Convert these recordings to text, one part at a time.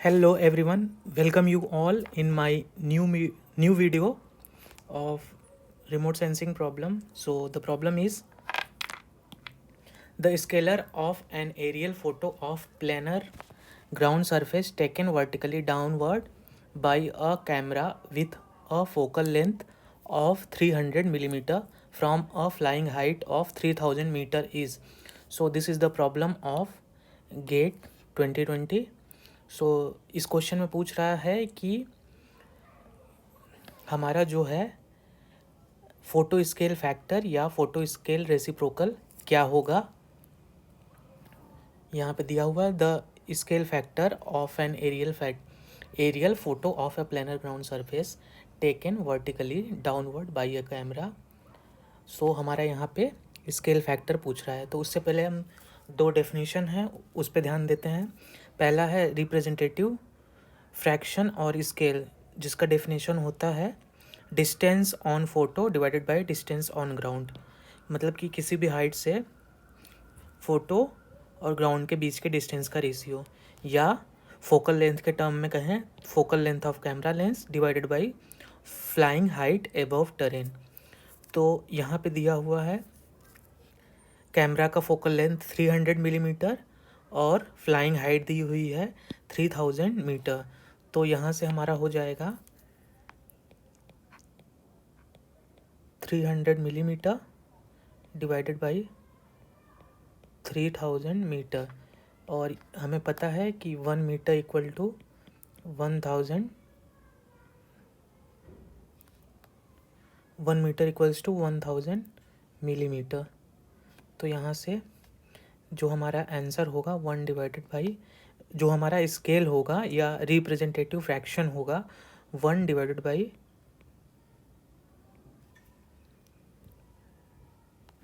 Hello everyone, welcome you all in my new video of remote sensing problem. So the problem is the scalar of an aerial photo of planar ground surface taken vertically downward by a camera with a focal length of 300 millimeter from a flying height of 3000 meter is. So this is the problem of GATE 2020. सो इस question में पूछ रहा है कि हमारा जो है photo scale factor या फोटो स्केल रेसिप्रोकल क्या होगा। यहाँ पे दिया हुआ है the scale factor of an aerial photo of a planar ground surface taken vertically downward by a camera. So हमारा यहाँ पे स्केल फैक्टर पूछ रहा है, तो उससे पहले हम दो डेफिनेशन हैं उस पर ध्यान देते हैं। पहला है रिप्रेजेंटेटिव फ्रैक्शन और स्केल, जिसका डेफिनेशन होता है distance on photo divided by distance on ground. मतलब कि किसी भी हाइट से फोटो और ग्राउंड के बीच के डिस्टेंस का रेशियो, या फोकल लेंथ के टर्म में कहें focal length of camera lens divided by flying height above terrain. तो यहाँ पे दिया हुआ है कैमरा का फोकल लेंथ 300 मिलीमीटर और फ्लाइंग हाइट दी हुई है 3000 मीटर। तो यहाँ से हमारा हो जाएगा 300 मिलीमीटर डिवाइडेड बाई 3000 मीटर, और हमें पता है कि 1 metre equal to 1000, 1 metre equals to 1000 millimetre. तो यहाँ से जो हमारा आंसर होगा 1 डिवाइडेड बाई जो हमारा स्केल होगा या रिप्रेजेंटेटिव फ्रैक्शन होगा 1 डिवाइडेड बाई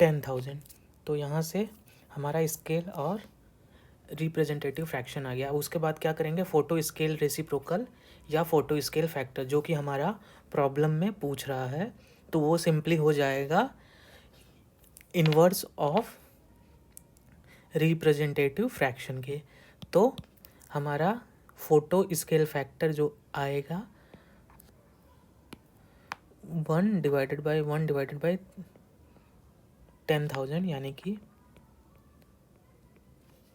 10,000। तो यहाँ से हमारा स्केल और रिप्रेजेंटेटिव फ्रैक्शन आ गया। अब उसके बाद क्या करेंगे, फ़ोटो स्केल रेसिप्रोकल या फ़ोटो स्केल फैक्टर, जो कि हमारा प्रॉब्लम में पूछ रहा है। तो वो सिंपली हो जाएगा इन्वर्स ऑफ रिप्रेजेंटेटिव फ्रैक्शन के। तो हमारा फ़ोटो स्केल फैक्टर जो आएगा 1 डिवाइडेड बाई 10,000, यानी कि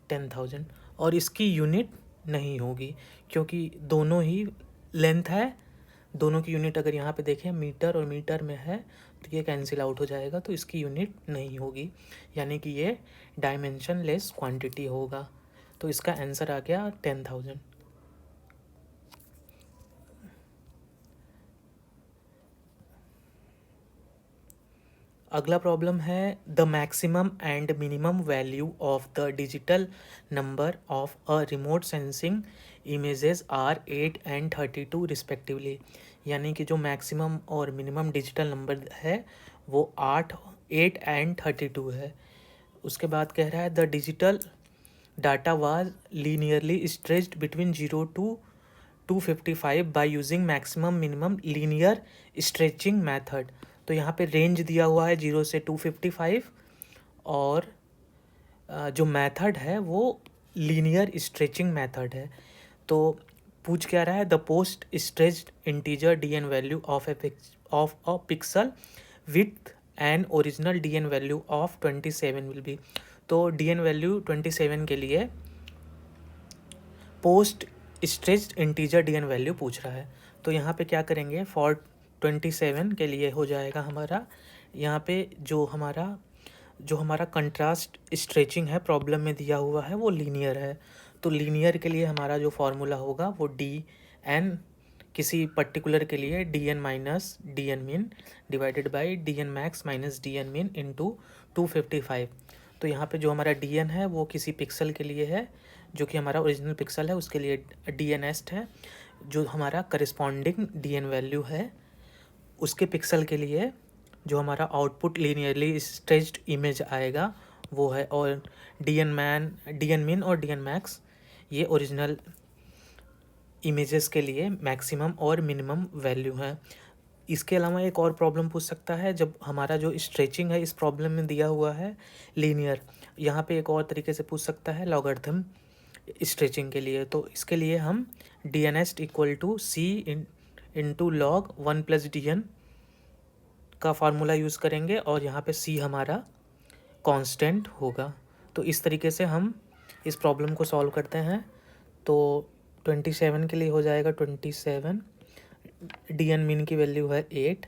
10,000, और इसकी यूनिट नहीं होगी क्योंकि दोनों ही लेंथ है। दोनों की यूनिट अगर यहाँ पे देखें मीटर और मीटर में है तो ये कैंसिल आउट हो जाएगा, तो इसकी यूनिट नहीं होगी, यानी कि ये डायमेंशन लेस क्वांटिटी होगा। तो इसका आंसर आ गया 10,000। अगला प्रॉब्लम है the maximum and minimum value of the digital number of a remote sensing images are 8 and 32 respectively. यानी कि जो मैक्सिमम और मिनिमम डिजिटल नंबर है वो 8 एंड 32 है। उसके बाद कह रहा है the digital data was linearly stretched between 0 to 255 by using maximum minimum linear stretching method. तो यहाँ पे रेंज दिया हुआ है 0 से 255, और जो मेथड है वो लीनियर स्ट्रेचिंग मेथड है। तो पूछ क्या रहा है, the post stretched integer DN value of a pixel with an original DN value of 27 will be. तो डी.एन वैल्यू 27 के लिए post stretched integer DN value पूछ रहा है। तो यहाँ पे क्या करेंगे, फॉर 27 के लिए हो जाएगा हमारा यहाँ पे जो हमारा कंट्रास्ट स्ट्रेचिंग है प्रॉब्लम में दिया हुआ है वो लीनियर है। तो लीनियर के लिए हमारा जो फॉर्मूला होगा वो डी.एन किसी पर्टिकुलर के लिए DN minus DN mean divided by DN max minus DN mean into 255। तो यहाँ पे जो हमारा डी.एन है वो किसी पिक्सल के लिए है, जो कि हमारा ओरिजिनल पिक्सल है उसके लिए डी.एन एस्ट है। जो हमारा करस्पॉन्डिंग डी.एन वैल्यू है उसके पिक्सल के लिए जो हमारा आउटपुट लीनियरली स्ट्रेच्ड इमेज आएगा वो है, और डी.एन मीन और डी.एन मैक्स ये ओरिजिनल इमेजेस के लिए मैक्सिमम और मिनिमम वैल्यू है। इसके अलावा एक और प्रॉब्लम पूछ सकता है, जब हमारा जो स्ट्रेचिंग है इस प्रॉब्लम में दिया हुआ है लीनियर, यहाँ पे एक और तरीके से पूछ सकता है लॉगरिथम स्ट्रेचिंग के लिए। तो इसके लिए हम dnest equal to C into log 1+dn का फार्मूला यूज़ करेंगे और यहाँ पे c हमारा कांस्टेंट होगा। तो इस तरीके से हम इस प्रॉब्लम को सॉल्व करते हैं। तो 27 के लिए हो जाएगा 27, dn मीन की वैल्यू है 8,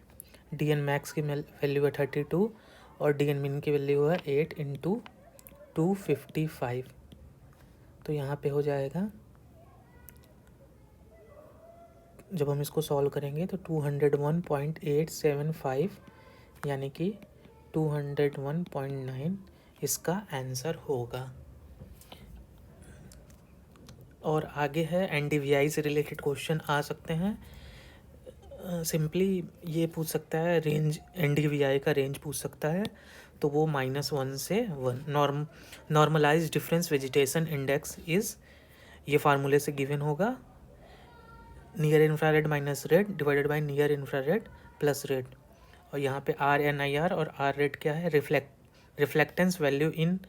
dn मैक्स की वैल्यू है 32 और dn मीन की वैल्यू है 8 इंटू 255। तो यहाँ पे हो जाएगा, जब हम इसको सॉल्व करेंगे तो 201.875 यानी कि 201.9 इसका आंसर होगा। और आगे है NDVI से रिलेटेड क्वेश्चन आ सकते हैं। सिंपली ये पूछ सकता है, रेंज NDVI का रेंज पूछ सकता है। तो वो -1 से 1। Normalise difference vegetation index is, ये फार्मूले से गिवन होगा, near infrared minus red divided by near infrared plus red. और यहाँ पे RNIR और R रेड क्या है, रिफ्लेक्टेंस वैल्यू इन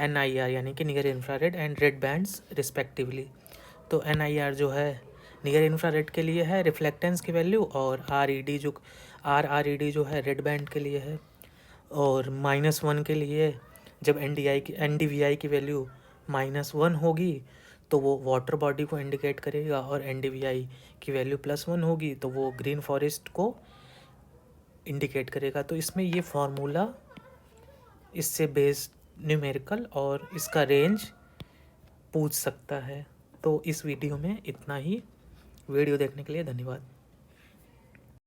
NIR यानी कि near infrared and red bands respectively. तो NIR जो है नियर इंफ्रारेड के लिए है रिफ्लेक्टेंस की वैल्यू, और RRED जो है रेड बैंड के लिए है। और -1 के लिए जब NDVI की वैल्यू -1 होगी तो वो वाटर बॉडी को इंडिकेट करेगा, और NDVI की वैल्यू +1 होगी तो वो ग्रीन फॉरेस्ट को इंडिकेट करेगा। तो इसमें ये फार्मूला, इससे बेस्ड न्यूमेरिकल और इसका रेंज पूछ सकता है। तो इस वीडियो में इतना ही। वीडियो देखने के लिए धन्यवाद।